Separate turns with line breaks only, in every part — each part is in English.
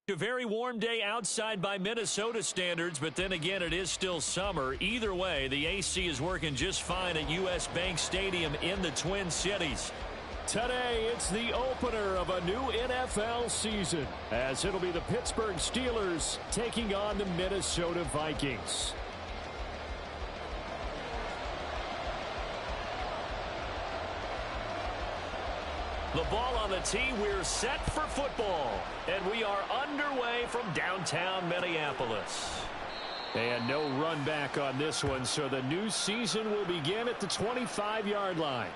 A very warm day outside by Minnesota standards, but then again, it is still summer. Either way, the AC is working just fine at U.S. Bank Stadium in the Twin Cities.
Today, it's the opener of a new NFL season, as it'll be the Pittsburgh Steelers taking on the Minnesota Vikings.
The ball on the tee, we're set for football. And we are underway from downtown Minneapolis.
And no run back on this one, so the new season will begin at the 25-yard line.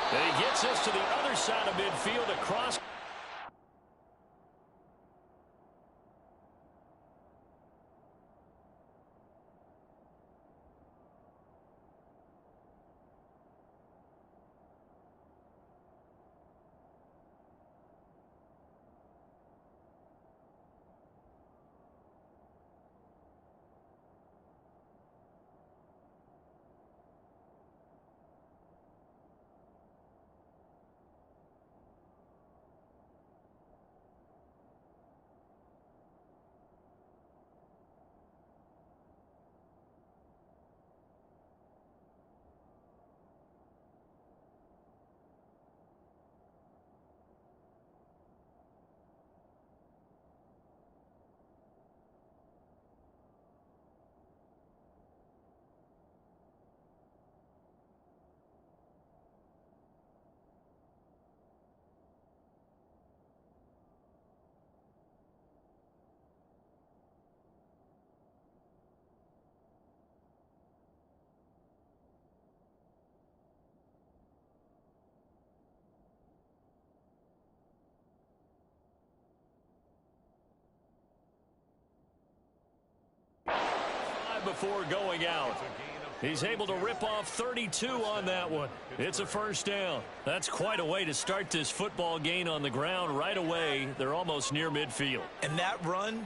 And he gets us to the other side of midfield across. Before going out. He's able to rip off 32 on that one. It's a first down. That's quite a way to start this football game on the ground right away. They're almost near midfield.
And that run,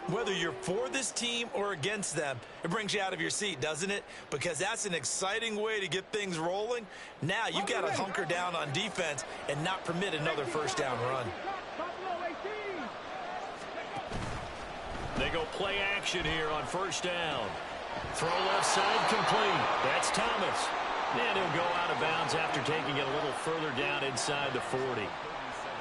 whether you're for this team or against them, it brings you out of your seat, doesn't it? Because that's an exciting way to get things rolling. Now you've got to hunker down on defense and not permit another first down run.
They go play action here on first down. Throw left side complete. That's Thomas. And he'll go out of bounds after taking it a little further down inside the 40.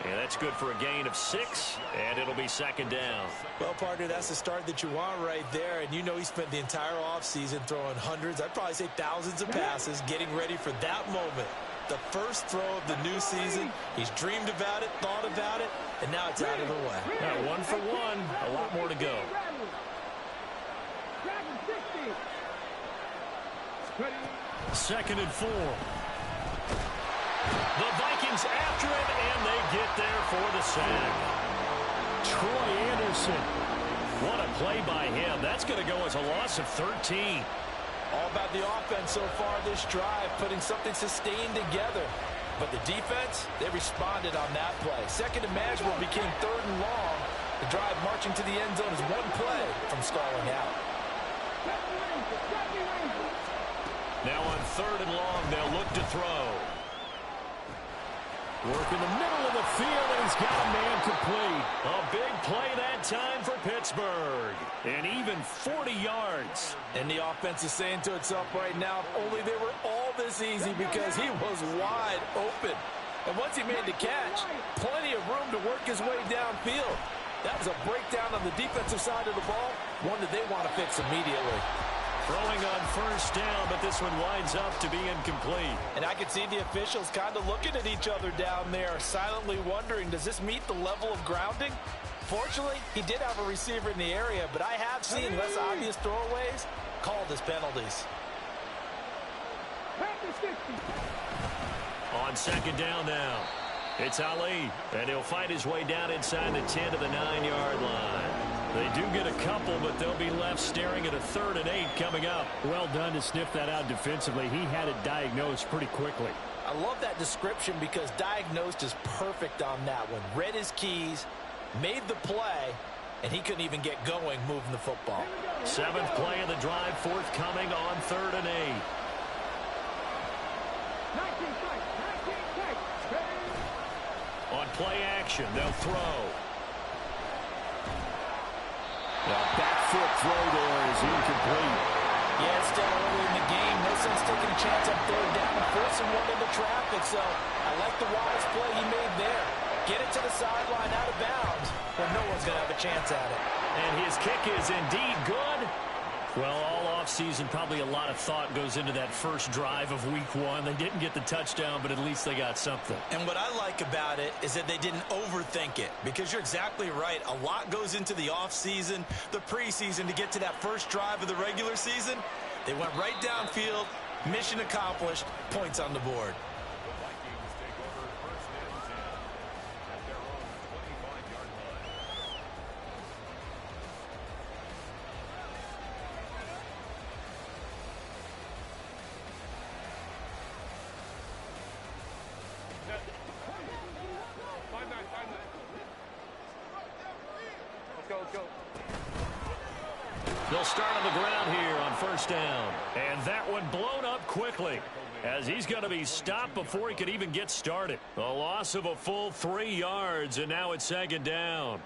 And that's good for a gain of 6, and it'll be second down.
Well, partner, that's the start that you want right there. And you know he spent the entire offseason throwing hundreds, I'd probably say thousands of passes, getting ready for that moment. The first throw of the new season. He's dreamed about it, thought about it, and now it's out of the way.
Now, 1 for 1, a lot more to go. Second and 4. The Vikings after it, and they get there for the sack.
Troy Anderson.
What a play by him. That's going to go as a loss of 13.
All about the offense so far this drive, putting something sustained together. But the defense, they responded on that play. Second and manageable became third and long. The drive marching to the end zone is one play from stalling out.
Now on third and long, they'll look to throw.
Work in the middle of the field, and he's got a man complete.
A big play that time for Pittsburgh. And even 40 yards.
And the offense is saying to itself right now, if only they were all this easy, because he was wide open. And once he made the catch, plenty of room to work his way downfield. That was a breakdown on the defensive side of the ball, one that they want to fix immediately.
Throwing on first down, but this one winds up to be incomplete.
And I could see the officials kind of looking at each other down there, silently wondering, does this meet the level of grounding? Fortunately, he did have a receiver in the area, but I have seen less obvious throwaways called as penalties.
On second down now, it's Ali, and he'll fight his way down inside the 10 to the 9-yard line. They do get a couple, but they'll be left staring at a 3rd and 8 coming up.
Well done to sniff that out defensively. He had it diagnosed pretty quickly.
I love that description because diagnosed is perfect on that one. Read his keys, made the play, and he couldn't even get going moving the football.
7th play of the drive forthcoming on 3rd and 8. On play action, they'll throw.
The back foot throw there is incomplete.
Yeah, it's still early in the game. No sense taking a chance on 3rd down and forcing one into traffic. So I like the wise play he made there. Get it to the sideline out of bounds, but no one's going to have a chance at it.
And his kick is indeed good. Well, all offseason, probably a lot of thought goes into that first drive of week 1. They didn't get the touchdown, but at least they got something.
And what I like about it is that they didn't overthink it, because you're exactly right. A lot goes into the offseason, the preseason to get to that first drive of the regular season. They went right downfield, mission accomplished, points on the board.
They'll start on the ground here on 1st down. And that one blown up quickly, as he's going to be stopped before he could even get started. A loss of a full 3 yards, and now it's 2nd down.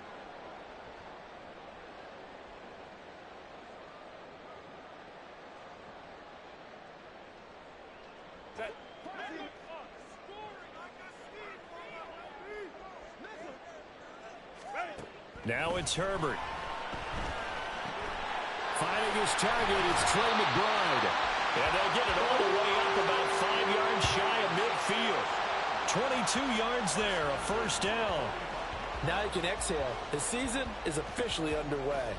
Now it's Herbert.
Finding his target, it's Trey McBride.
And they'll get it all the way up about 5 yards shy of midfield. 22 yards there, a 1st down.
Now you can exhale. The season is officially underway.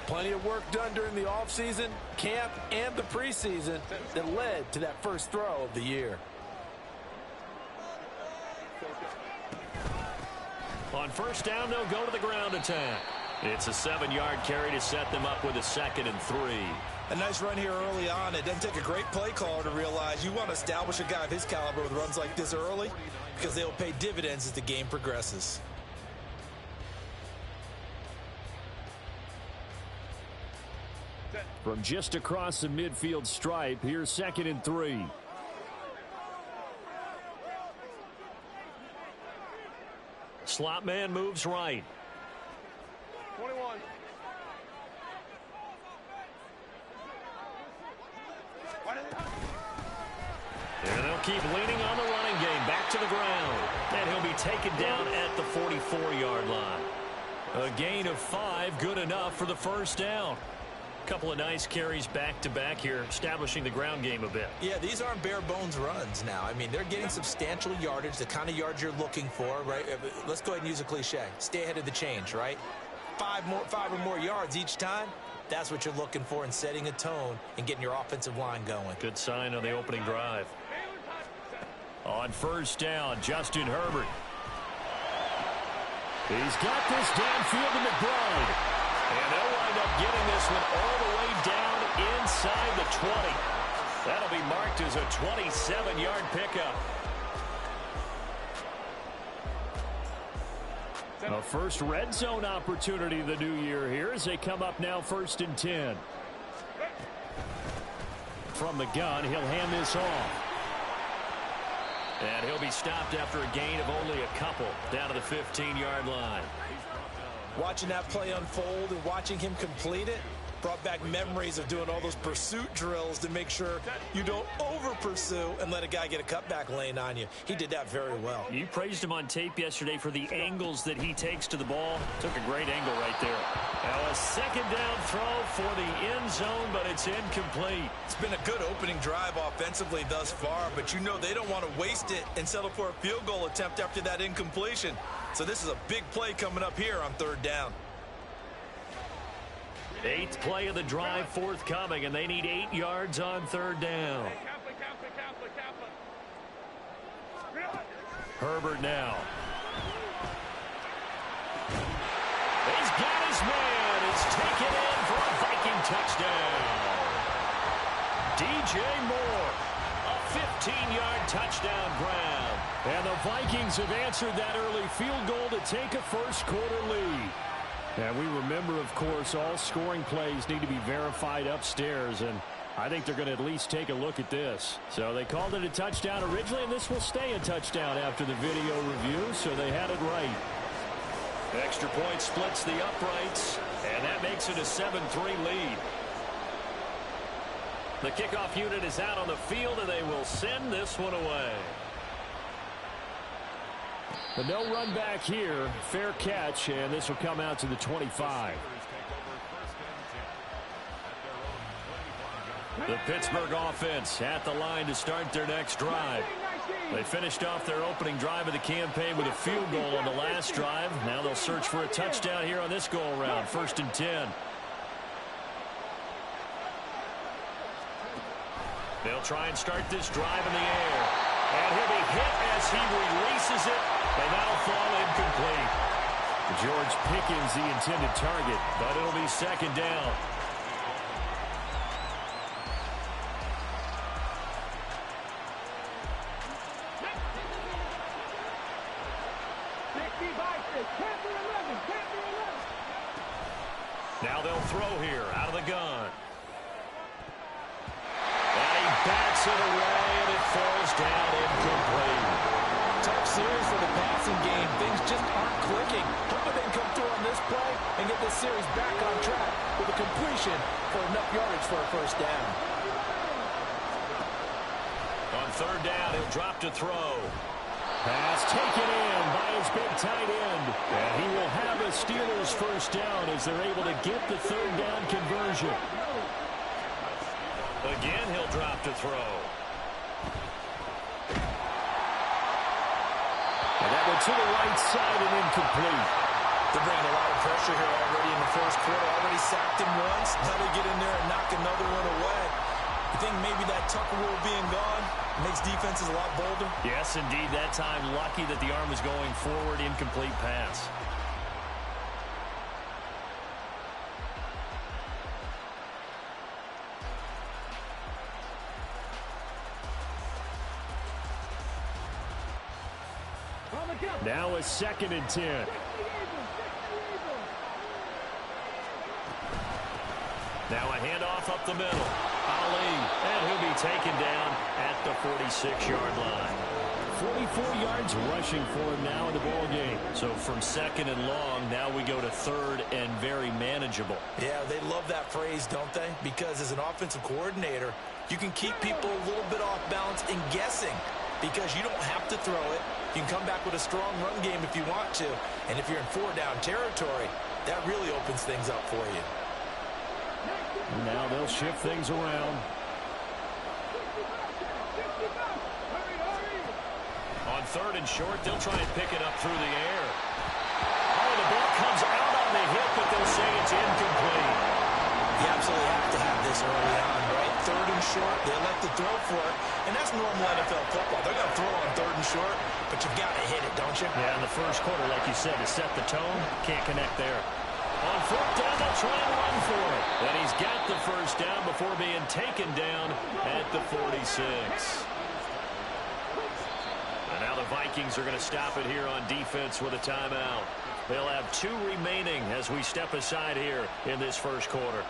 Plenty of work done during the offseason, camp, and the preseason that led to that first throw of the year.
On 1st down, they'll go to the ground attack. It's a 7-yard carry to set them up with a 2nd and 3.
A nice run here early on. It doesn't take a great play caller to realize you want to establish a guy of his caliber with runs like this early, because they will pay dividends as the game progresses.
From just across the midfield stripe, here's 2nd and 3.
Slot man moves right.
21.
And they'll keep leaning on the running game. Back to the ground. And he'll be taken down at the 44-yard line. A gain of 5, good enough for the 1st down. Couple of nice carries back-to-back here, establishing the ground game a bit.
Yeah, these aren't bare-bones runs now. I mean, they're getting substantial yardage, the kind of yards you're looking for, right? Let's go ahead and use a cliche. Stay ahead of the change, right? 5 or more yards each time. That's what you're looking for in setting a tone and getting your offensive line going.
Good sign on the opening drive. On 1st down, Justin Herbert.
He's got this downfield to McBride.
And they'll wind up getting this one all the way down inside the 20. That'll be marked as a 27-yard pickup.
A first red zone opportunity the new year here as they come up now 1st and 10. From the gun, he'll hand this off.
And he'll be stopped after a gain of only a couple down to the 15-yard line.
Watching that play unfold and watching him complete it brought back memories of doing all those pursuit drills to make sure you don't over-pursue and let a guy get a cutback lane on you. He did that very well.
You praised him on tape yesterday for the angles that he takes to the ball. Took a great angle right there. Now a 2nd down throw for the end zone, but it's incomplete.
It's been a good opening drive offensively thus far, but you know they don't want to waste it and settle for a field goal attempt after that incompletion. So this is a big play coming up here on 3rd down.
8th play of the drive forthcoming, and they need 8 yards on 3rd down. Herbert now. He's got his man, DJ Moore. A 15-yard touchdown grab.
And the Vikings have answered that early field goal to take a first-quarter lead. And we remember, of course, all scoring plays need to be verified upstairs, and I think they're going to at least take a look at this. So they called it a touchdown originally, and this will stay a touchdown after the video review, so they had it right.
Extra point splits the uprights, and that makes it a 7-3 lead. The kickoff unit is out on the field, and they will send this one away.
But no run back here. Fair catch, and this will come out to the 25.
The Pittsburgh offense at the line to start their next drive. They finished off their opening drive of the campaign with a field goal on the last drive. Now they'll search for a touchdown here on this go-around. 1st and 10. They'll try and start this drive in the air. And he'll be hit as he releases it, and that'll fall incomplete.
George Pickens the intended target,
but it'll be 2nd down. Now they'll throw here out of the gun. And he bats it away, and it falls down incomplete.
Tough series for the passing game. Things just aren't clicking. Hoping they can come through on this play and get this series back on track with a completion for enough yardage for a 1st down.
On 3rd down, he'll drop to throw.
pass taken in by his big tight end. And he will have a Steelers 1st down as they're able to get the 3rd down conversion.
Again, he'll drop to throw.
And that one to the right side and incomplete.
They're bringing a lot of pressure here already in the 1st quarter. Already sacked him once. Now they get in there and knock another one away. You think maybe that Tucker rule being gone makes defenses a lot bolder?
Yes, indeed. That time, lucky that the arm was going forward. Incomplete pass.
Now a 2nd and 10.
Now a handoff up the middle. Ali, and he'll be taken down at the 46-yard line.
44 yards rushing for him now in the ball game.
So from 2nd and long, now we go to 3rd and very manageable.
Yeah, they love that phrase, don't they? Because as an offensive coordinator, you can keep people a little bit off balance and guessing because you don't have to throw it. You can come back with a strong run game if you want to. And if you're in 4-down territory, that really opens things up for you.
Now they'll shift things around.
On 3rd and short, they'll try and pick it up through the air. Oh, the ball comes out on the hip, but they'll say it's incomplete.
You absolutely have to have this early on, right? 3rd and short, they elect to throw for it, and that's normal NFL football. They're going to throw on 3rd and short, but you've got to hit it, don't you?
Yeah, in the 1st quarter, like you said, to set the tone, can't connect there. On 4th down, they'll try and run for it. And he's got the 1st down before being taken down at the 46. And now the Vikings are going to stop it here on defense with a timeout. They'll have 2 remaining as we step aside here in this 1st quarter.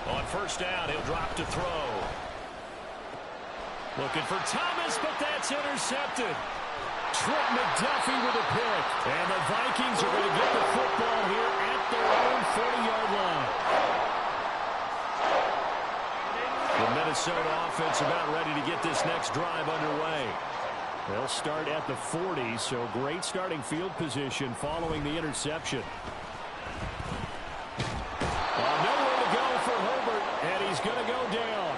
On 1st down, he'll drop to throw. Looking for Thomas, but that's intercepted.
Trent McDuffie with a pick. And the Vikings are going to get the football here at their own 40-yard line. The Minnesota offense about ready to get this next drive underway. They'll start at the 40, so great starting field position following the interception. Nowhere to go for Herbert, and he's going to go down.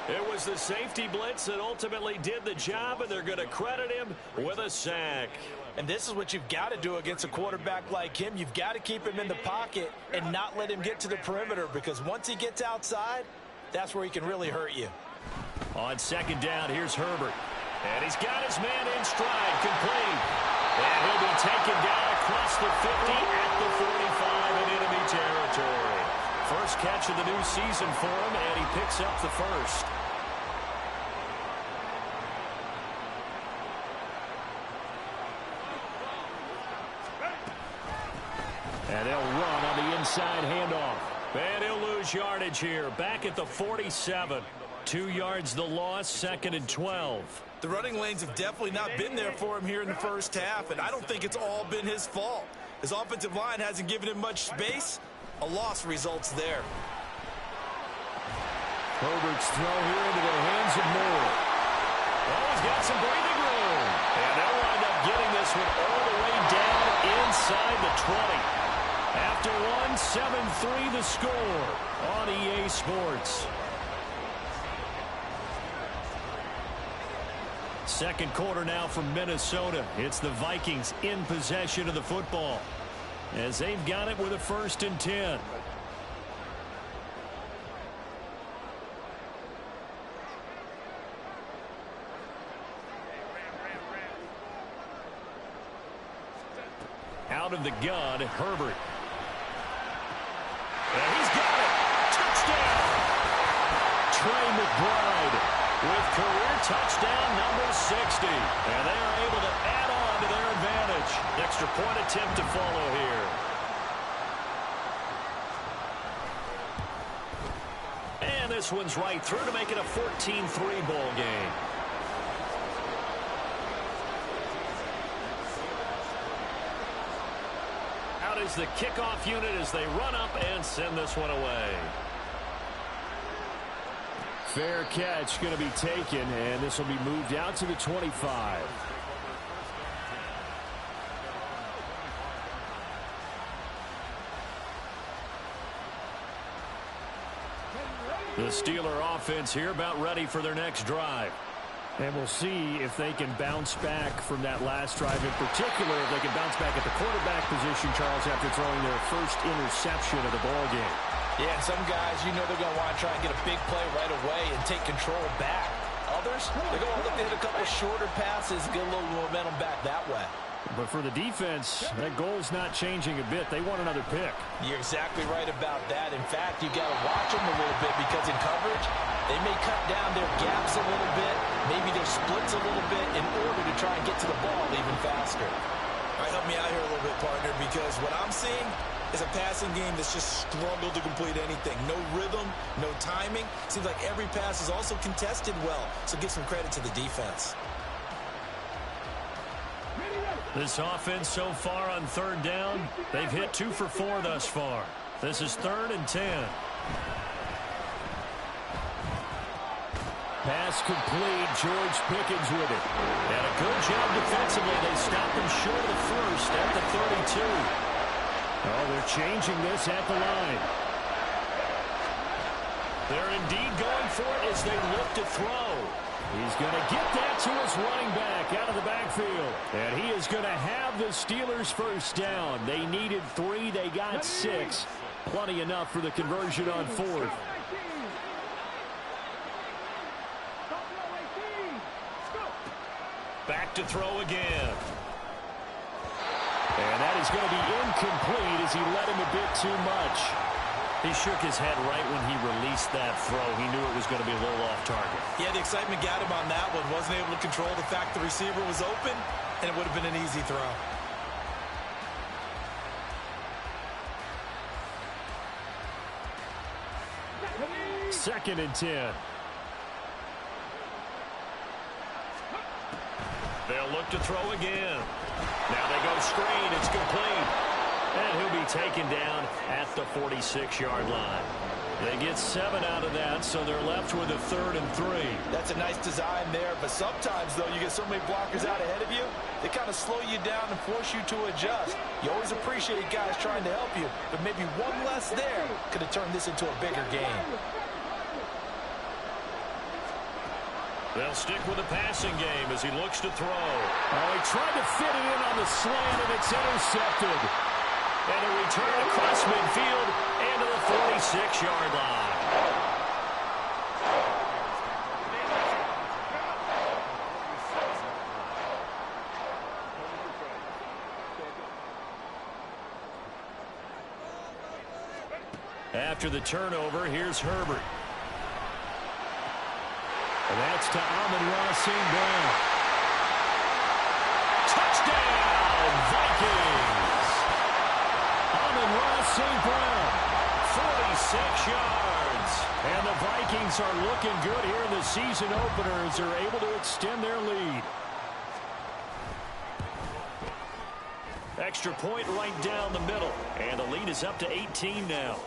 It was the safety blitz that ultimately did the job, and they're going to credit him with a sack.
And this is what you've got to do against a quarterback like him. You've got to keep him in the pocket and not let him get to the perimeter, because once he gets outside, that's where he can really hurt you.
On second down, here's Herbert. And he's got his man in stride, complete. And he'll be taken down across the 50 at the 45 in enemy territory. First catch of the new season for him, and he picks up the first.
And they'll run on the inside handoff.
And he'll lose yardage here, back at the 47. 2 yards the loss, 2nd and 12.
The running lanes have definitely not been there for him here in the first half, and I don't think it's all been his fault. His offensive line hasn't given him much space. A loss results there.
Herbert's throw here into the hands of Moore.
Oh, he's got some breathing room. And they'll wind up getting this one all the way down inside the 20. After one, 7-3 the score on EA Sports. Second quarter now from Minnesota. It's the Vikings in possession of the football, as they've got it with a 1st and 10. Out of the gun, Herbert. And he's got it. Touchdown. Trey McBride with career touchdown number 60. And they are able to add on to their advantage. Extra point attempt to follow here. And this one's right through to make it a 14-3 ball game. Out is the kickoff unit as they run up and send this one away.
Fair catch going to be taken, and this will be moved out to the 25. The Steeler offense here about ready for their next drive. And we'll see if they can bounce back from that last drive, in particular if they can bounce back at the quarterback position, Charles, after throwing their first interception of the ball game.
Yeah, and some guys, you know they're going to want to try and get a big play right away and take control back. Others, they're going to look to hit a couple shorter passes, get a little momentum back that way.
But for the defense, that goal's not changing a bit. They want another pick.
You're exactly right about that. In fact, you got to watch them a little bit, because in coverage, they may cut down their gaps a little bit, maybe their splits a little bit, in order to try and get to the ball even faster.
All right, help me out here a little bit, partner, because what I'm seeing is a passing game that's just struggled to complete anything. No rhythm, no timing. Seems like every pass is also contested well, so give some credit to the defense.
This offense so far on 3rd down, they've hit 2 for 4 thus far. This is 3rd and 10.
Pass complete. George Pickens with it.
And a good job defensively. They stopped him short of the first at the 32.
Oh, they're changing this at the line.
They're indeed going for it as they look to throw.
He's going to get that to his running back out of the backfield. And he is going to have the Steelers first down. They needed 3. They got 6. Plenty enough for the conversion on 4th.
Back to throw again.
And that is going to be incomplete as he led him a bit too much.
He shook his head right when he released that throw. He knew it was going to be a little off target.
Yeah, the excitement got him on that one. Wasn't able to control the fact the receiver was open, and it would have been an easy throw.
Second and 10.
They'll look to throw again. Now they go screen. It's complete. And he'll be taken down at the 46-yard line. They get 7 out of that, so they're left with a 3rd and 3.
That's a nice design there, but sometimes, though, you get so many blockers out ahead of you, they kind of slow you down and force you to adjust. You always appreciate guys trying to help you, but maybe one less there could have turned this into a bigger game.
They'll stick with the passing game as he looks to throw.
Oh, he tried to fit it in on the slant, and it's intercepted.
And a return across midfield and to the 46-yard line. After the turnover, here's Herbert.
And that's to Amon-Ra St. Brown.
Touchdown, Vikings!
Amon-Ra St. Brown.
46 yards.
And the Vikings are looking good here in the season opener as they're able to extend their lead.
Extra point right down the middle. And the lead is up to 18 now.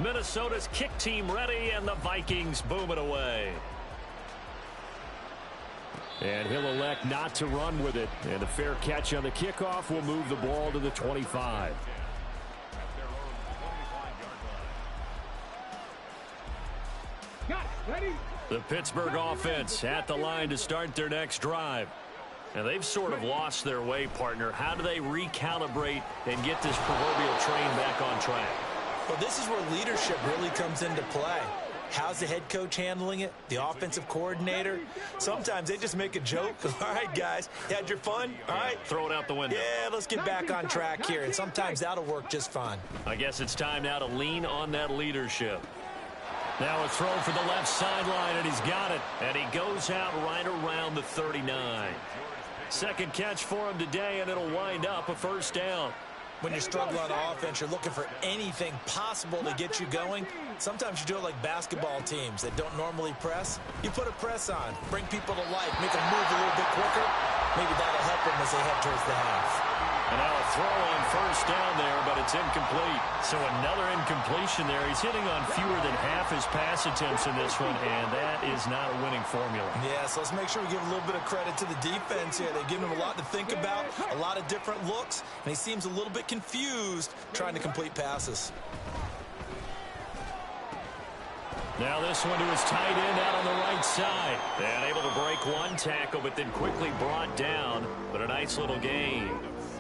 Minnesota's kick team ready, and the Vikings boom it away.
And he'll elect not to run with it. And a fair catch on the kickoff will move the ball to the 25.
The Pittsburgh offense at the line to start their next drive. And they've sort of lost their way, partner. How do they recalibrate and get this proverbial train back on track?
Well, this is where leadership really comes into play. How's the head coach handling it? The offensive coordinator? Sometimes they just make a joke. All right, guys, you had your fun? All right.
Throw it out the window.
Yeah, let's get back on track here. And sometimes that'll work just fine.
I guess it's time now to lean on that leadership. Now a throw for the left sideline, and he's got it. And he goes out right around the 39. Second catch for him today, and it'll wind up a first down.
When you're struggling on offense, you're looking for anything possible to get you going. Sometimes you do it like basketball teams that don't normally press. You put a press on, bring people to life, make them move a little bit quicker. Maybe that'll help them as they head towards the half.
And now a throw on first down there, but it's incomplete. So another incompletion there. He's hitting on fewer than half his pass attempts in this one, and that is not a winning formula.
Yeah, so let's make sure we give a little bit of credit to the defense here. They've given him a lot to think about, a lot of different looks, and he seems a little bit confused trying to complete passes.
Now this one to his tight end out on the right side. And able to break one tackle, but then quickly brought down. But a nice little gain.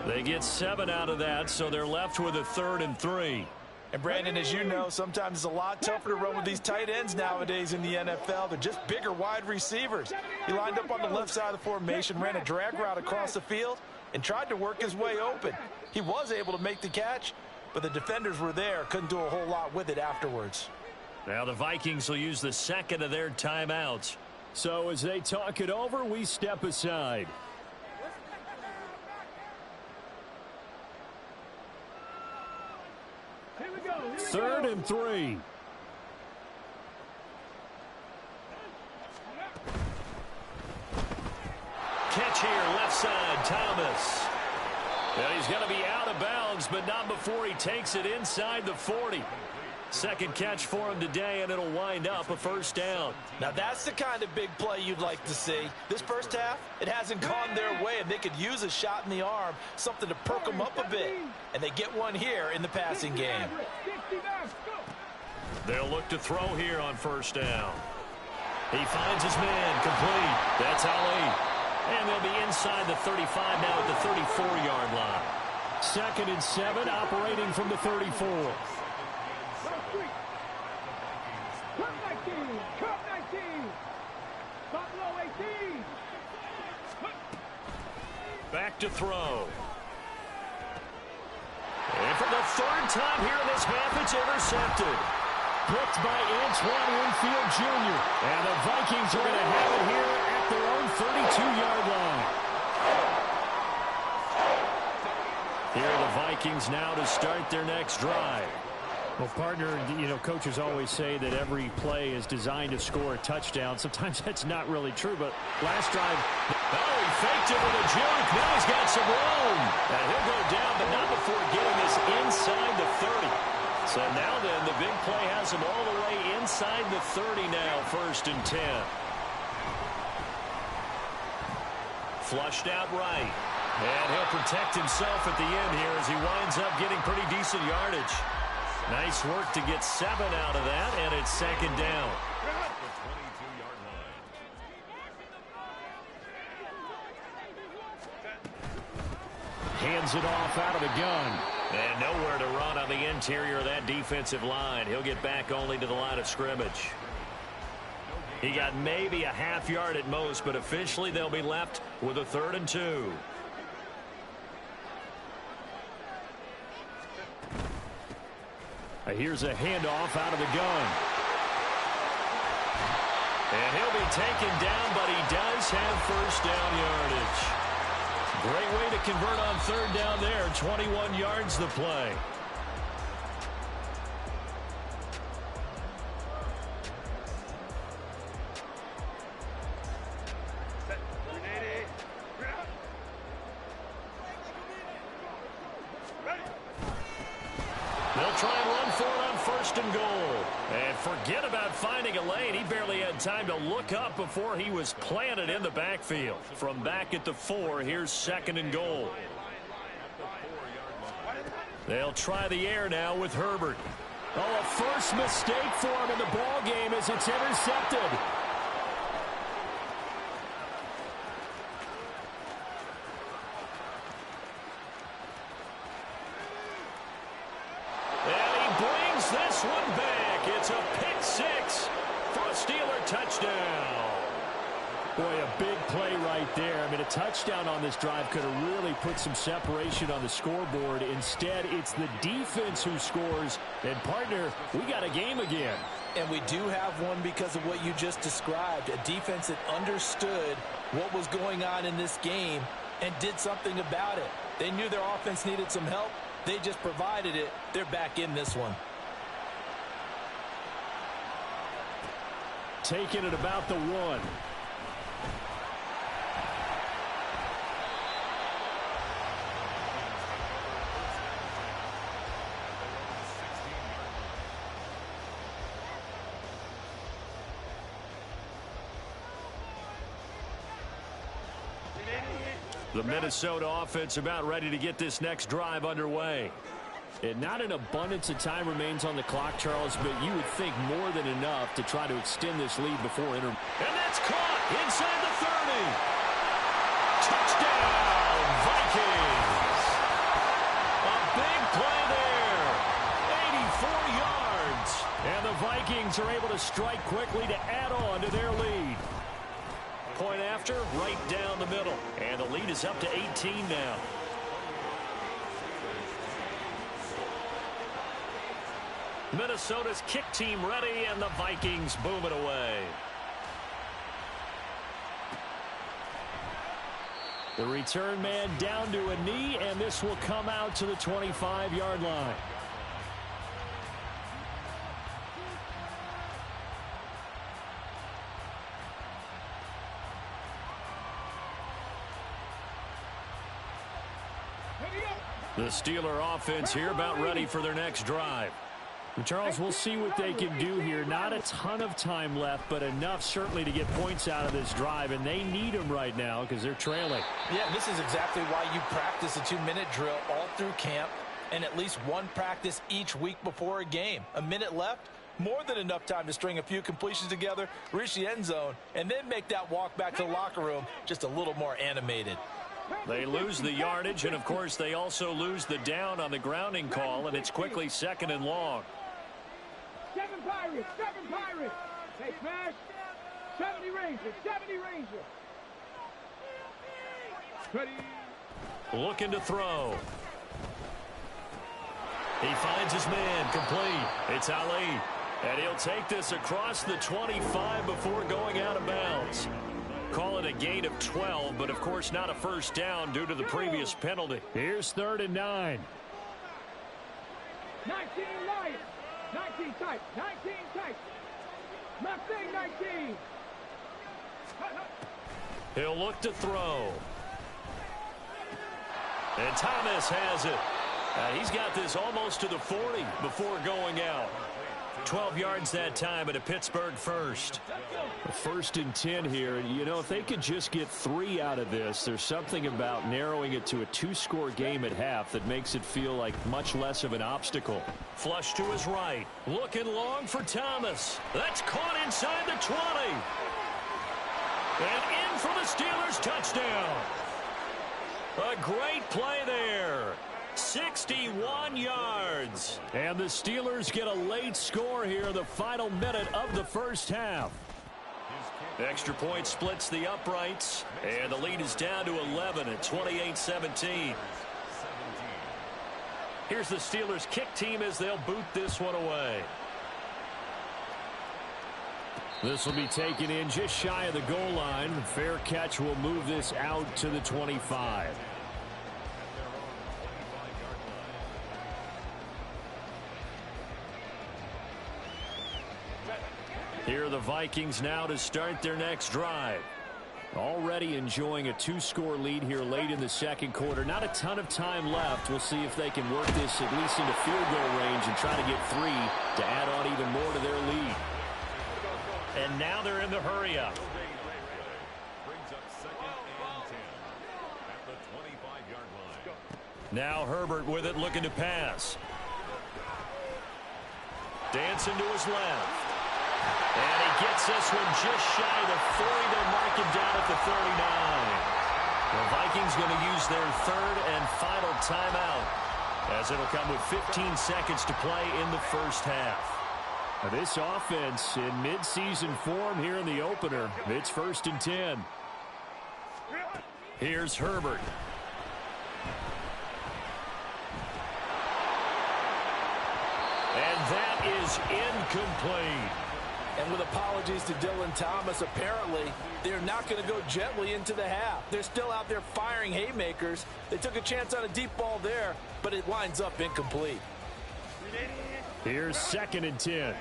They get 7 out of that, so they're left with a 3rd and 3.
And Brandon, as you know, sometimes it's a lot tougher to run with these tight ends nowadays in the NFL. They're just bigger wide receivers. He lined up on the left side of the formation, ran a drag route across the field, and tried to work his way open. He was able to make the catch, but the defenders were there, couldn't do a whole lot with it afterwards.
Now the Vikings will use the second of their timeouts.
So as they talk it over, we step aside.
Here we go.
3rd and 3.
Catch here, left side, Thomas. Well, he's going to be out of bounds, but not before he takes it inside the 40. Second catch for him today, and it'll wind up a first down.
Now that's the kind of big play you'd like to see. This first half, it hasn't gone their way, and they could use a shot in the arm, something to perk them up a bit. And they get one here in the passing game.
They'll look to throw here on first down. He finds his man, complete. That's Ali. And they'll be inside the 35 now at the 34-yard line.
2nd and 7, operating from the 34.
Back to throw. And for the 3rd time here in this half, it's intercepted.
Picked by Antoine Winfield Jr. And the Vikings are going to have it here at their own 32-yard line.
Here are the Vikings now to start their next drive.
Well, partner, you know, coaches always say that every play is designed to score a touchdown. Sometimes that's not really true, but last drive...
Oh, he faked it with a juke. Now he's got some room. And he'll go down, but not before getting this inside the 30. So now then, the big play has him all the way inside the 30 now, 1st and 10. Flushed out right. And he'll protect himself at the end here as he winds up getting pretty decent yardage. Nice work to get 7 out of that, and it's second down.
Hands it off out of the gun.
And nowhere to run on the interior of that defensive line. He'll get back only to the line of scrimmage. He got maybe a half yard at most, but officially they'll be left with a 3rd and 2.
Here's a handoff out of the gun.
And he'll be taken down, but he does have first down yardage. Great way to convert on 3rd down there. 21 yards the play. They'll try and run for it on 1st and goal. And forget about finding a lane. He barely had time to look up before he was planted in the backfield. From back at the 4, here's 2nd and goal. They'll try the air now with Herbert.
Oh, a first mistake for him in the ball game as it's intercepted.
This one back. It's a pick 6 for a Steeler touchdown.
Boy, a big play right there. I mean, a touchdown on this drive could have really put some separation on the scoreboard. Instead, it's the defense who scores. And, partner, we got a game again.
And we do have one because of what you just described. A defense that understood what was going on in this game and did something about it. They knew their offense needed some help. They just provided it. They're back in this one.
Taking it about the 1.
The Minnesota offense about ready to get this next drive underway.
And not an abundance of time remains on the clock, Charles, but you would think more than enough to try to extend this lead before
And that's caught inside the 30. Touchdown, Vikings. A big play there. 84 yards.
And the Vikings are able to strike quickly to add on to their lead.
Point after, right down the middle. And the lead is up to 18 now. Minnesota's kick team ready, and the Vikings boom it away.
The return man down to a knee, and this will come out to the 25-yard line.
The Steeler offense here about ready for their next drive.
Charles, we'll see what they can do here. Not a ton of time left, but enough certainly to get points out of this drive, and they need them right now because they're trailing.
Yeah, this is exactly why you practice a 2-minute drill all through camp and at least one practice each week before a game. A minute left, more than enough time to string a few completions together, reach the end zone, and then make that walk back to the locker room just a little more animated.
They lose the yardage, and, of course, they also lose the down on the grounding call, and it's quickly 2nd and long.
7 Pirates, 7 Pirates. Hey, smash. 70 Rangers, 70 Rangers. Ready.
Looking to throw. He finds his man, complete. It's Ali. And he'll take this across the 25 before going out of bounds. Call it a gain of 12, but, of course, not a first down due to the previous penalty.
Here's 3rd and 9.
19 light. 19 tight. 19 tight. Mustang 19.
He'll look to throw. And Thomas has it. He's got this almost to the 40 before going out. 12 yards that time, and a Pittsburgh first.
1st and 10 here. You know, if they could just get 3 out of this, there's something about narrowing it to a 2-score game at half that makes it feel like much less of an obstacle.
Flush to his right. Looking long for Thomas. That's caught inside the 20. And in for the Steelers touchdown. A great play there. 61 yards.
And the Steelers get a late score here in the final minute of the first half.
Extra point splits the uprights, and the lead is down to 11 at 28-17. Here's the Steelers kick team as they'll boot this one away.
This will be taken in just shy of the goal line. Fair catch will move this out to the 25. Here are the Vikings now to start their next drive. Already enjoying a 2-score lead here late in the second quarter. Not a ton of time left. We'll see if they can work this at least into field goal range and try to get 3 to add on even more to their lead.
And now they're in the hurry-up. Now Herbert with it, looking to pass. Dancing to his left. And he gets this one just shy of the 40. They'll mark him down at the 39. The Vikings going to use their 3rd and final timeout, as it'll come with 15 seconds to play in the first half.
Now this offense in midseason form here in the opener. It's 1st and 10.
Here's Herbert. And that is incomplete.
And with apologies to Dylan Thomas, apparently they're not going to go gently into the half. They're still out there firing haymakers. They took a chance on a deep ball there, but it winds up incomplete.
Here's 2nd and 10.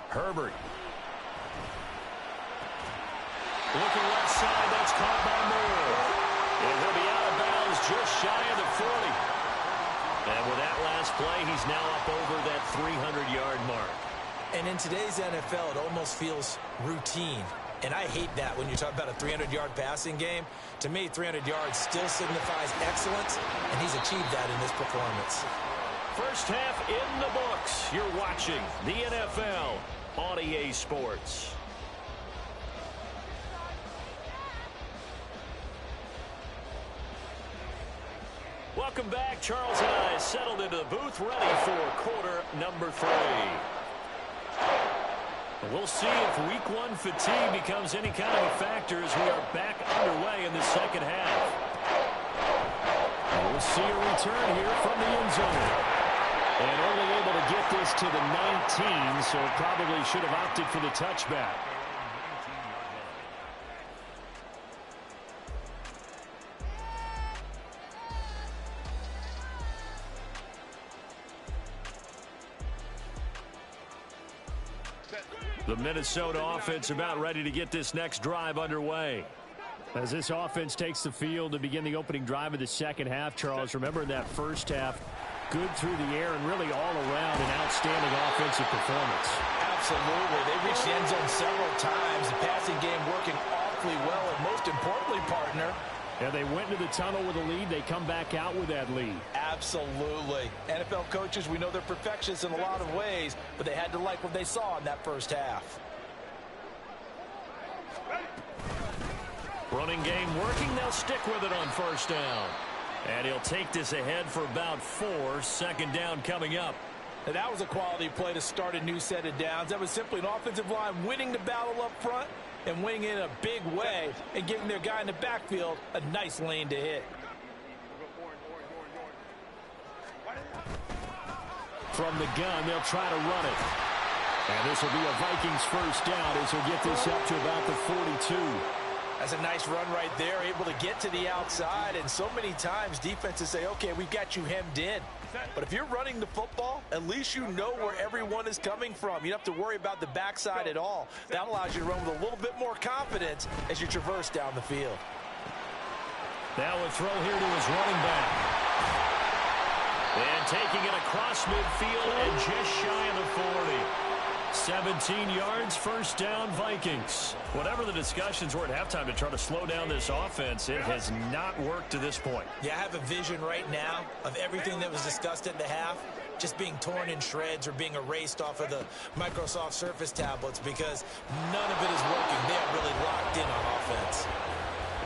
Herbert. Looking left side, that's caught by Moore. And he'll be out of bounds just shy of the 40. And with that last play, he's now up over that 300-yard mark.
And in today's NFL, it almost feels routine. And I hate that when you talk about a 300-yard passing game. To me, 300 yards still signifies excellence, and he's achieved that in this performance.
First half in the books. You're watching the NFL on EA Sports. Welcome back. Charles and I settled into the booth, ready for quarter number 3. We'll see if week 1 fatigue becomes any kind of a factor as we are back underway in the second half.
We'll see a return here from the end zone. And only able to get this to the 19, so probably should have opted for the touchback. The Minnesota offense about ready to get this next drive underway. As this offense takes the field to begin the opening drive of the second half, Charles, remember in that first half, good through the air and really all around an outstanding offensive performance.
Absolutely. They reached the end zone several times. The passing game working awfully well, and most importantly, partner,
and they went into the tunnel with a lead. They come back out with that lead.
Absolutely. NFL coaches, we know they're perfectionists in a lot of ways, but they had to like what they saw in that first half.
Running game working. They'll stick with it on first down. And he'll take this ahead for about 4. 2nd down coming up.
And that was a quality play to start a new set of downs. That was simply an offensive line winning the battle up front and winning in a big way and giving their guy in the backfield a nice lane to hit.
From the gun, they'll try to run it. And this will be a Vikings first down as he'll get this up to about the 42.
That's a nice run right there, able to get to the outside. And so many times defenses say, okay, we've got you hemmed in. But if you're running the football, at least you know where everyone is coming from. You don't have to worry about the backside at all. That allows you to run with a little bit more confidence as you traverse down the field.
Now a throw here to his running back. And taking it across midfield and just shy of the 40. 17 yards, first down, Vikings. Whatever the discussions were at halftime to try to slow down this offense, it has not worked to this point.
Yeah, I have a vision right now of everything that was discussed at the half just being torn in shreds or being erased off of the Microsoft Surface tablets because none of it is working. They are really locked in on offense.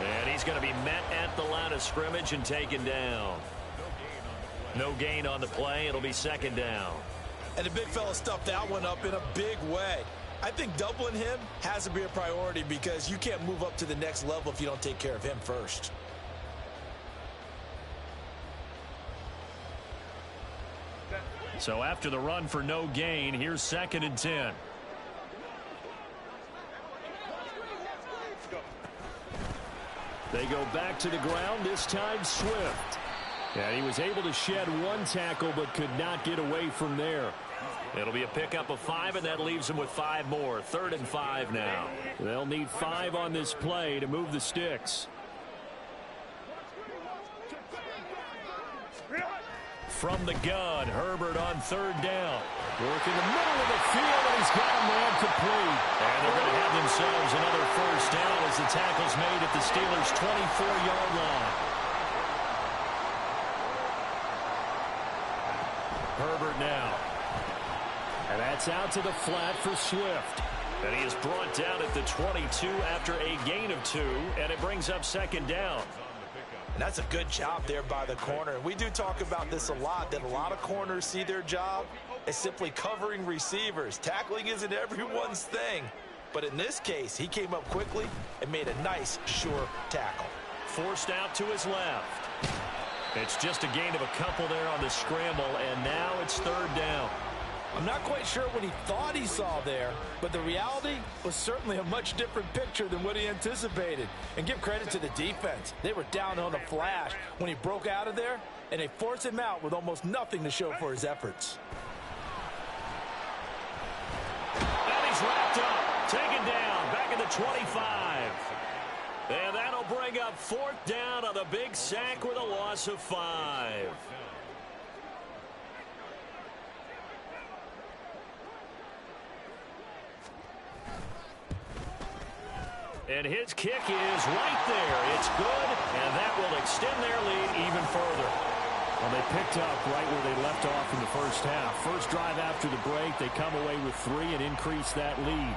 And he's going to be met at the line of scrimmage and taken down. No gain on the play. It'll be second down.
And the big fella stuffed that one up in a big way. I think doubling him has to be a priority because you can't move up to the next level if you don't take care of him first.
So after the run for no gain, here's 2nd and 10. They go back to the ground, this time Swift. And he was able to shed one tackle but could not get away from there. It'll be a pickup of 5, and that leaves him with 5 more. 3rd and 5 now. They'll need 5 on this play to move the sticks. From the gun, Herbert on 3rd down. Working the middle of the field, and he's got a man complete. And they're going to have themselves another first down as the tackle's made at the Steelers' 24-yard line. Herbert now. And that's out to the flat for Swift. And he is brought down at the 22 after a gain of 2, and it brings up 2nd down.
And that's a good job there by the corner. We do talk about this a lot, that a lot of corners see their job as simply covering receivers. Tackling isn't everyone's thing. But in this case, he came up quickly and made a nice, sure tackle.
Forced out to his left. It's just a gain of a couple there on the scramble, and now it's 3rd down.
I'm not quite sure what he thought he saw there, but the reality was certainly a much different picture than what he anticipated. And give credit to the defense. They were down on a flash when he broke out of there, and they forced him out with almost nothing to show for his efforts.
And he's wrapped up, taken down, back at the 25. And that'll bring up 4th down on the big sack with a loss of 5. And his kick is right there. It's good, and that will extend their lead even further. Well, they picked up right where they left off in the first half. First drive after the break, they come away with 3 and increase that lead.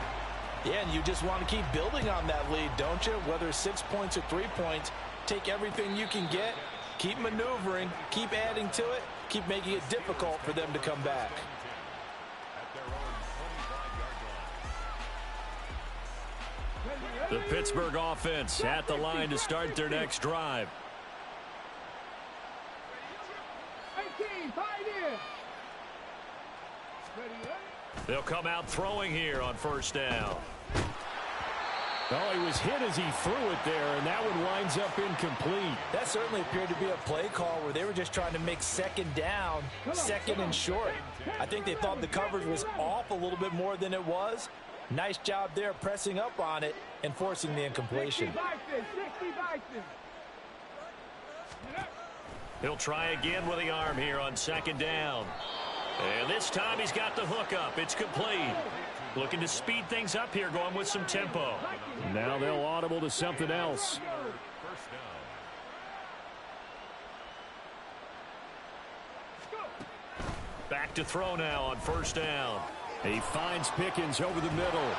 Yeah, and you just want to keep building on that lead, don't you? Whether it's 6 points or 3 points, take everything you can get, keep maneuvering, keep adding to it, keep making it difficult for them to come back.
The Pittsburgh offense at the line to start their next drive.
18, 5 in.
They'll come out throwing here on 1st down.
Well, he was hit as he threw it there, and that one winds up incomplete.
That certainly appeared to be a play call where they were just trying to make 2nd down, 2nd and short. I think they thought the coverage was off a little bit more than it was. Nice job there pressing up on it and forcing the incompletion.
60 Vikings.
He'll try again with the arm here on 2nd down. And this time he's got the hook up. It's complete. Looking to speed things up here, going with some tempo.
Now they'll audible to something else.
Back to throw now on 1st down.
He finds Pickens over the middle.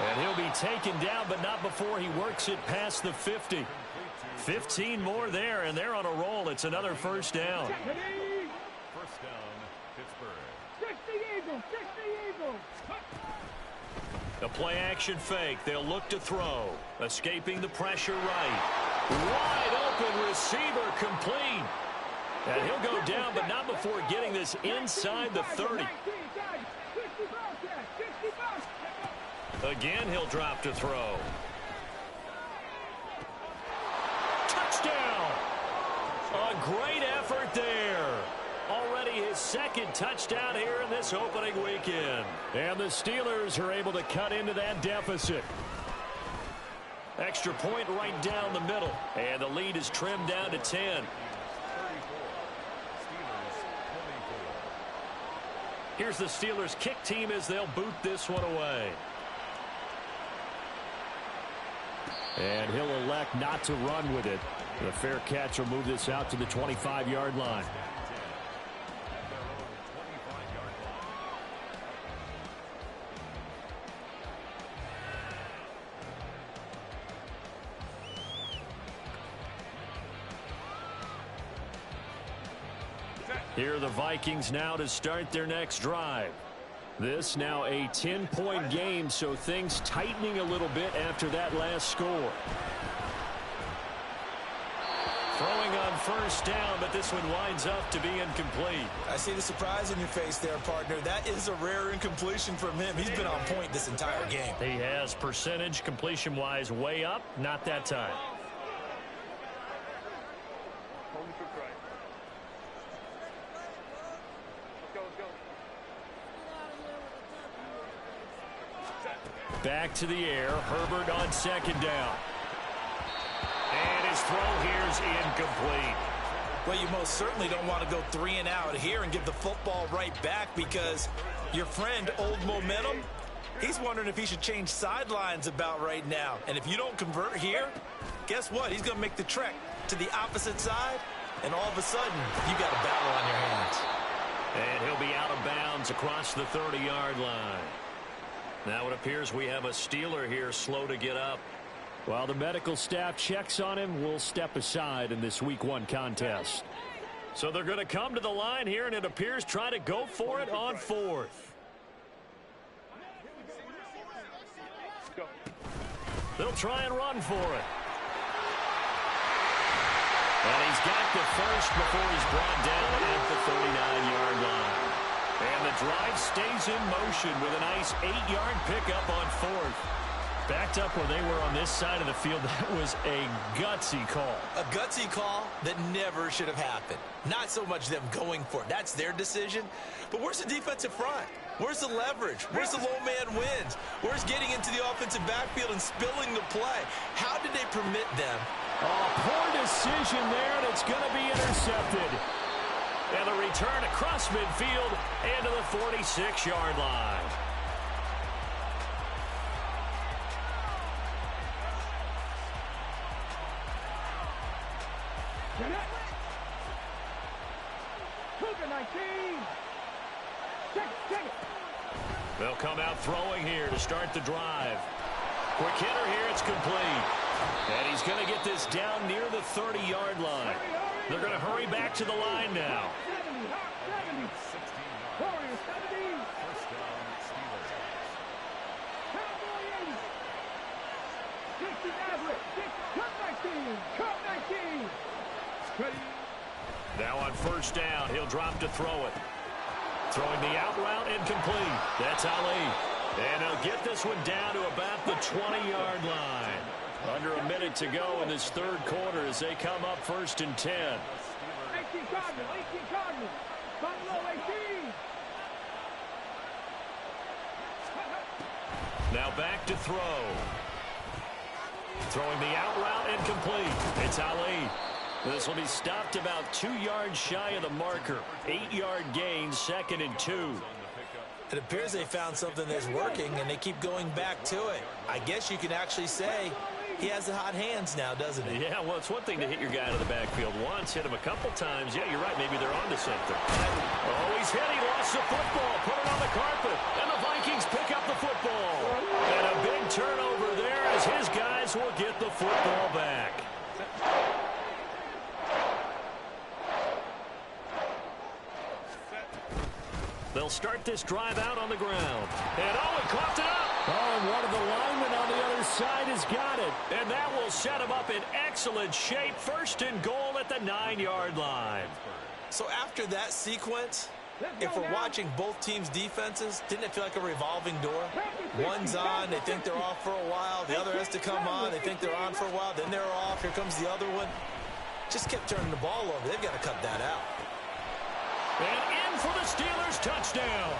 And he'll be taken down, but not before he works it past the 50. 15 more there, and they're on a roll. It's another 1st down.
First down, Pittsburgh. 60 Eagles, 60 Eagles.
A play action fake. They'll look to throw. Escaping the pressure right. Wide open receiver complete. And he'll go down, but not before getting this inside the 30. Again, he'll drop to throw. Touchdown! A great effort there. Already his 2nd touchdown here in this opening weekend.
And the Steelers are able to cut into that deficit.
Extra point right down the middle. And the lead is trimmed down to 10. Here's the Steelers' kick team as they'll boot this one away.
And he'll elect not to run with it. The fair catch will move this out to the 25-yard line. Here are the Vikings now to start their next drive. This now a 10-point game, so things tightening a little bit after that last score.
Throwing on first down, but this one winds up to be incomplete.
I see the surprise in your face there, partner. That is a rare incompletion from him. He's been on point this entire game.
He has percentage completion-wise way up, not that time.
Back to the air. Herbert on second down.
And his throw here is incomplete.
Well, you most certainly don't want to go 3 and out here and give the football right back because your friend, Old Momentum, he's wondering if he should change sidelines about right now. And if you don't convert here, guess what? He's going to make the trek to the opposite side, and all of a sudden, you got a battle on your hands.
And he'll be out of bounds across the 30-yard line. Now it appears we have a Steeler here slow to get up.
While the medical staff checks on him, we'll step aside in this Week 1 contest.
So they're going to come to the line here, and it appears try to go for it on 4th. They'll try and run for it. And he's got the first before he's brought down at the 39-yard line. And the drive stays in motion with a nice 8-yard pickup on 4th. Backed up where they were on this side of the field, that was a gutsy call.
A gutsy call that never should have happened. Not so much them going for it. That's their decision. But where's the defensive front? Where's the leverage? Where's the low man wins? Where's getting into the offensive backfield and spilling the play? How did they permit them?
Oh, poor decision there, and it's going to be intercepted.
And the return across midfield and to the 46-yard line.
Cougar 19. Check it.
They'll come out throwing here to start the drive. Quick hitter here, it's complete. And he's going to get this down near the 30-yard line. They're going to hurry back to the line now.
70. Warriors 70.
First down, Steelers.
Cowboy 80. 60 Maverick. Cup 19. Ready.
Now on first down, he'll drop to throw it. Throwing the out route incomplete. That's Ali. And he'll get this one down to about the 20-yard line. Under a minute to go in this third quarter as they come up 1st and 10.
18 Cardinals. Buffalo 18.
Now back to throw. Throwing the out route incomplete. It's Ali. This will be stopped about 2 yards shy of the marker. 8-yard gain, 2nd and 2.
It appears they found something that's working, and they keep going back to it. I guess you can actually say he has the hot hands now, doesn't he?
Yeah, well, it's one thing to hit your guy out of the backfield once, hit him a couple times. Yeah, you're right. Maybe they're onto something. Oh, he's hit. He lost the football. Put it on the carpet. And the Vikings pick up the football. And a big turnover there as his guys will get the football back. They'll start this drive out on the ground. And oh, he coughed it up.
Oh, and one of the linemen on the other side has got it.
And that will set him up in excellent shape. 1st and goal at the 9-yard line.
So after that sequence, if we're watching both teams' defenses, didn't it feel like a revolving door? One's on, they think they're off for a while. The other has to come on, they think they're on for a while. Then they're off. Here comes the other one. Just kept turning the ball over. They've got to cut that out.
And in for the Steelers touchdown.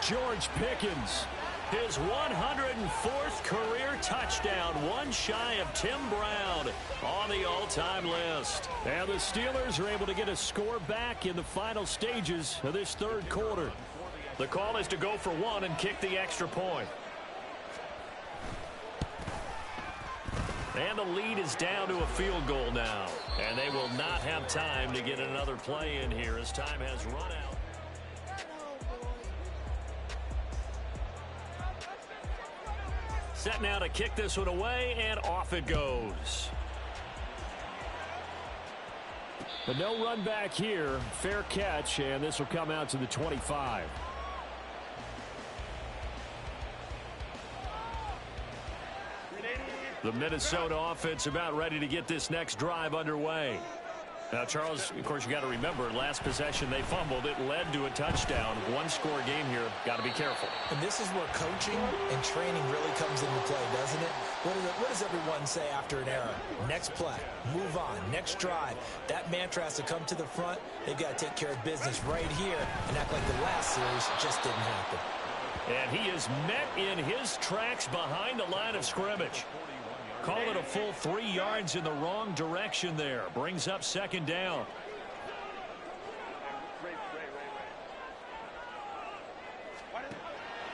George Pickens
His 104th career touchdown, one shy of Tim Brown on the all-time list.
And the Steelers are able to get a score back in the final stages of this third quarter.
The call is to go for one and kick the extra point. And the lead is down to a field goal now. And they will not have time to get another play in here as time has run out. Set now to kick this one away, and off it goes.
But no run back here. Fair catch, and this will come out to the 25.
The Minnesota offense about ready to get this next drive underway. Now, Charles, of course, you got to remember, last possession they fumbled. It led to a touchdown. One-score game here. Got to be careful.
And this is where coaching and training really comes into play, doesn't it? What does everyone say after an error? Next play, move on, next drive. That mantra has to come to the front. They've got to take care of business right here and act like the last series just didn't happen.
And he is met in his tracks behind the line of scrimmage. Call it a full 3 yards in the wrong direction there. Brings up second down.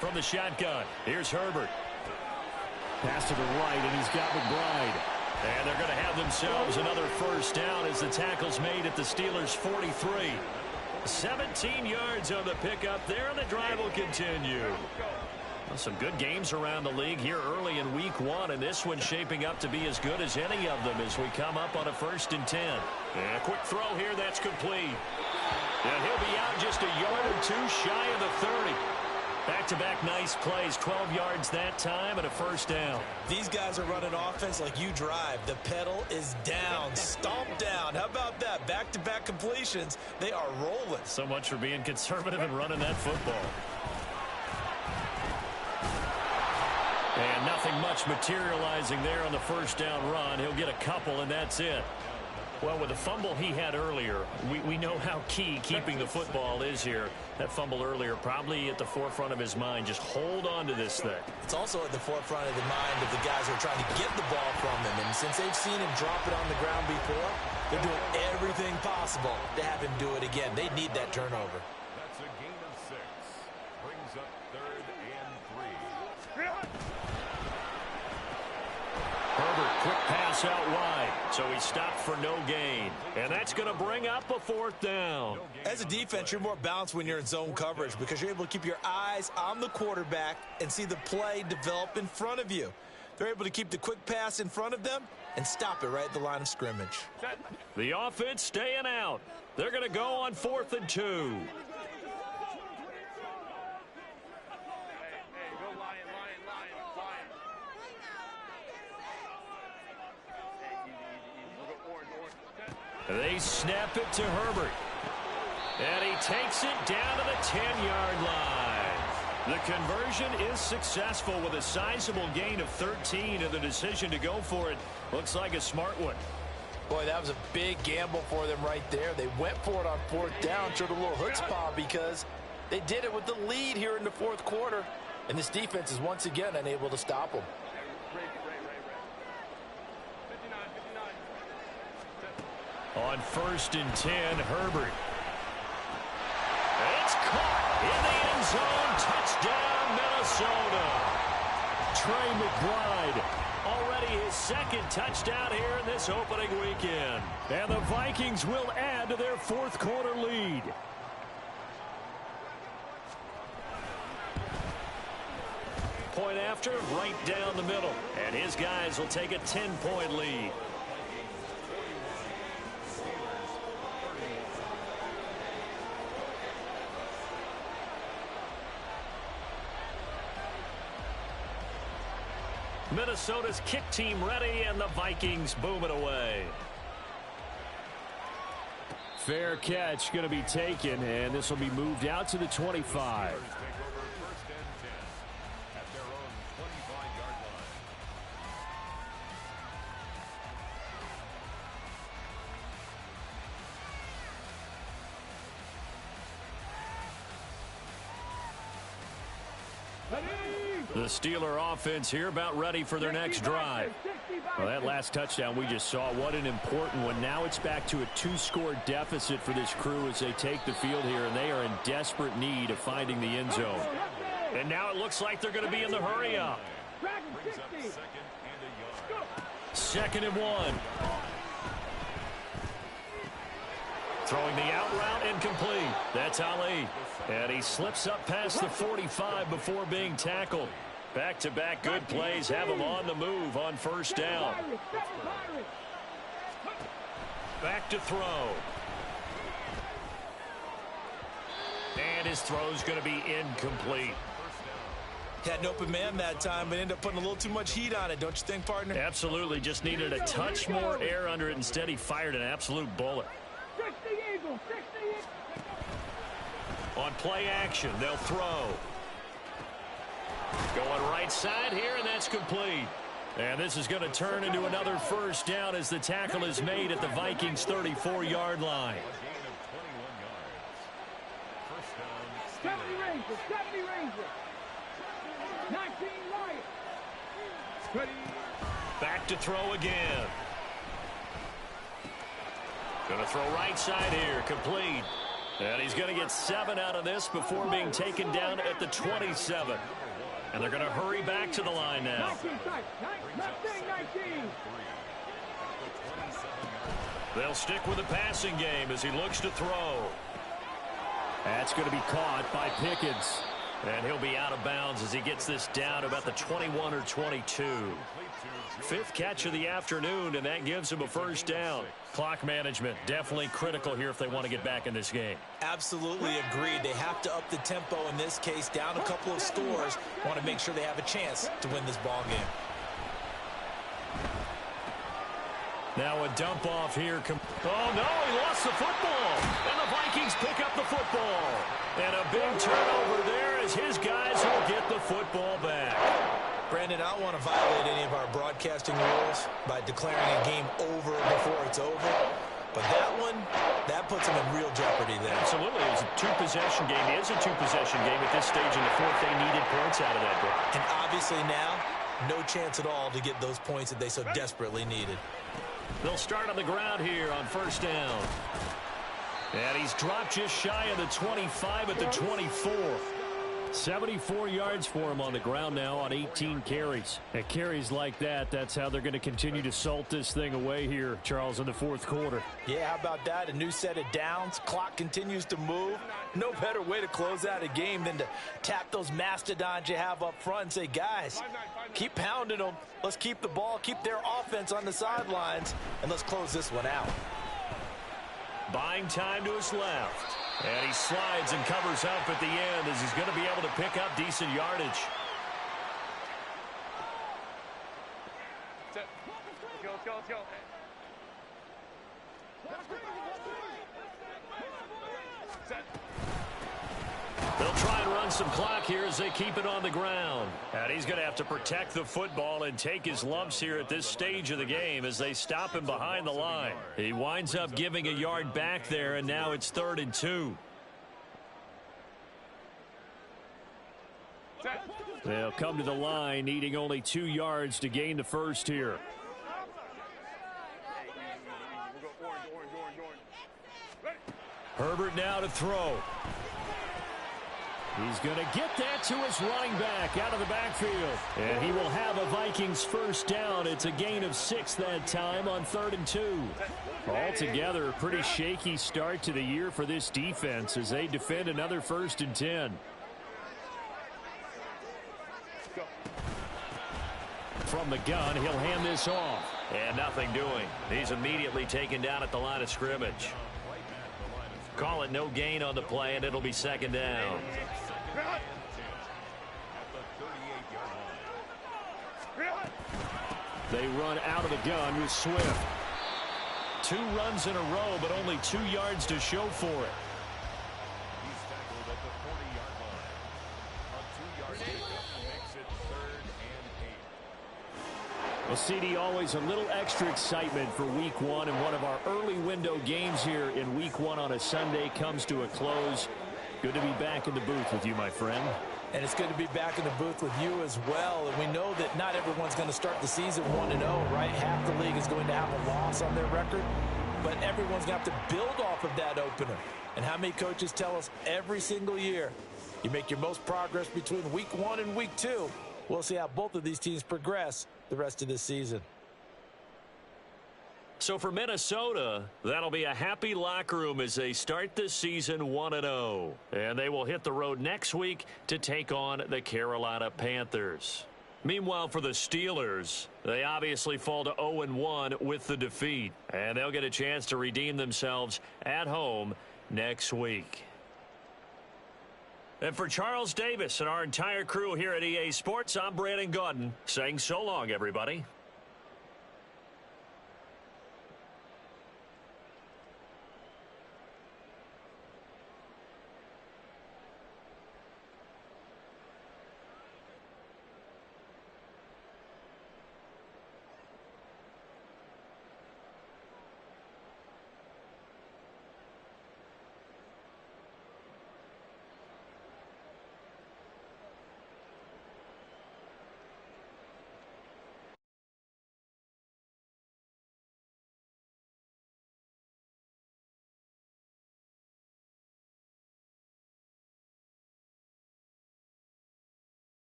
From the shotgun, here's Herbert.
Pass to the right, and he's got McBride.
And they're going to have themselves another first down as the tackle's made at the Steelers' 43. 17 yards on the pickup there, and the drive will continue. Well, some good games around the league here early in week 1, and this one's shaping up to be as good as any of them as we come up on a 1st and 10. And a quick throw here, that's complete. And he'll be out just a yard or two shy of the 30. Back-to-back nice plays, 12 yards that time and a first down.
These guys are running offense like you drive. The pedal is down, stomp down. How about that? Back-to-back completions. They are rolling.
So much for being conservative and running that football. And nothing much materializing there on the first down run. He'll get a couple, and that's it. Well, with the fumble he had earlier, we know how key keeping the football is here. That fumble earlier probably at the forefront of his mind. Just hold on to this thing.
It's also at the forefront of the mind of the guys who are trying to get the ball from him. And since they've seen him drop it on the ground before, they're doing everything possible to have him do it again. They need that turnover.
That's a gain of 6. Brings up 3rd and 3.
Herbert, quick pass out wide. So he stopped for no gain. And that's going to bring up a 4th down.
As a defense, you're more balanced when you're in zone coverage because you're able to keep your eyes on the quarterback and see the play develop in front of you. They're able to keep the quick pass in front of them and stop it right at the line of scrimmage.
The offense staying out. They're going to go on 4th and 2. They snap it to Herbert. And he takes it down to the 10-yard line. The conversion is successful with a sizable gain of 13, and the decision to go for it looks like a smart one.
Boy, that was a big gamble for them right there. They went for it on 4th down, showed a little chutzpah because they did it with the lead here in the 4th quarter. And this defense is once again unable to stop them.
On 1st and 10, Herbert. It's caught in the end zone. Touchdown, Minnesota.
Trey McBride.
Already his 2nd touchdown here in this opening weekend.
And the Vikings will add to their 4th quarter lead.
Point after, right down the middle. And his guys will take a 10-point lead. Minnesota's kick team ready, and the Vikings boom it away.
Fair catch going to be taken, and this will be moved out to the 25.
Take over 1st and 10 at their own 25-yard line.
Ready?
The Steeler offense here about ready for their next drive. Well, that last touchdown we just saw, what an important one. Now it's back to a 2-score deficit for this crew as they take the field here, and they are in desperate need of finding the end zone. And now it looks like they're going to be in the hurry-up. Second and 1. Throwing the out route incomplete. That's Ali. And he slips up past the 45 before being tackled. Back-to-back good plays have him on the move on first down. Back to throw. And his throw's going to be incomplete.
Had an open man that time, but ended up putting a little too much heat on it, don't you think, partner?
Absolutely. Just needed a touch more air under it. Instead, he fired an absolute bullet. On play action, they'll throw. Going right side here, and that's complete. And this is going to turn into another first down as the tackle is made at the Vikings' 34-yard line.
70 Rangers. 19 Lions. Ready.
Back to throw again. Going to throw right side here, complete. And he's going to get 7 out of this before being taken down at the 27. And they're going to hurry back to the line now.
19.
They'll stick with the passing game as he looks to throw. That's going to be caught by Pickens. And he'll be out of bounds as he gets this down about the 21 or 22. 5th catch of the afternoon, and that gives him a first down. Clock management definitely critical here if they want to get back in this game.
Absolutely agreed. They have to up the tempo in this case, down a couple of scores. Want to make sure they have a chance to win this ball game.
Now a dump off here. Oh, no, he lost the football. And the Vikings pick up the football. And a big turnover there as his guys will get the football back.
Brandon, I don't want to violate any of our broadcasting rules by declaring a game over before it's over. But that one, that puts them in real jeopardy there.
Absolutely. It was a 2-possession game. It is a 2-possession game at this stage in the 4th. They needed points out of that game.
And obviously now, no chance at all to get those points that they so desperately needed.
They'll start on the ground here on first down. And he's dropped just shy of the 25 at the 24. 74 yards for him on the ground now on 18 carries. And carries like that, that's how they're going to continue to salt this thing away here, Charles, in the 4th quarter.
Yeah, how about that? A new set of downs. Clock continues to move. No better way to close out a game than to tap those mastodons you have up front and say, guys, keep pounding them. Let's keep the ball, keep their offense on the sidelines, and let's close this one out.
Buying time to his left. And he slides and covers up at the end as he's going to be able to pick up decent yardage.
Let's go.
They'll try and run some clock here as they keep it on the ground. And he's going to have to protect the football and take his lumps here at this stage of the game as they stop him behind the line. He winds up giving a yard back there, and now it's 3rd and 2. They'll come to the line needing only 2 yards to gain the first here. Herbert now to throw. He's going to get that to his running back out of the backfield. And he will have a Vikings first down. It's a gain of 6 that time on 3rd and 2. Altogether, a pretty shaky start to the year for this defense as they defend another 1st and 10. From the gun, he'll hand this off. And nothing doing. He's immediately taken down at the line of scrimmage. Call it no gain on the play, and it'll be 2nd down. They run out of the gun with Swift. 2 runs in a row, but only 2 yards to show for it.
He's tackled at the 40-yard line. A 2-yard pickup makes it 3rd and 8.
Well, CD, always a little extra excitement for Week 1, and one of our early window games here in Week 1 on a Sunday comes to a close. Good to be back in the booth with you, my friend.
And it's good to be back in the booth with you as well. And we know that not everyone's going to start the season 1-0, right? Half the league is going to have a loss on their record. But everyone's going to have to build off of that opener. And how many coaches tell us every single year, you make your most progress between week 1 and week 2. We'll see how both of these teams progress the rest of this season.
So for Minnesota, that'll be a happy locker room as they start this season 1-0. And they will hit the road next week to take on the Carolina Panthers. Meanwhile, for the Steelers, they obviously fall to 0-1 with the defeat. And they'll get a chance to redeem themselves at home next week. And for Charles Davis and our entire crew here at EA Sports, I'm Brandon Gaudin saying so long, everybody.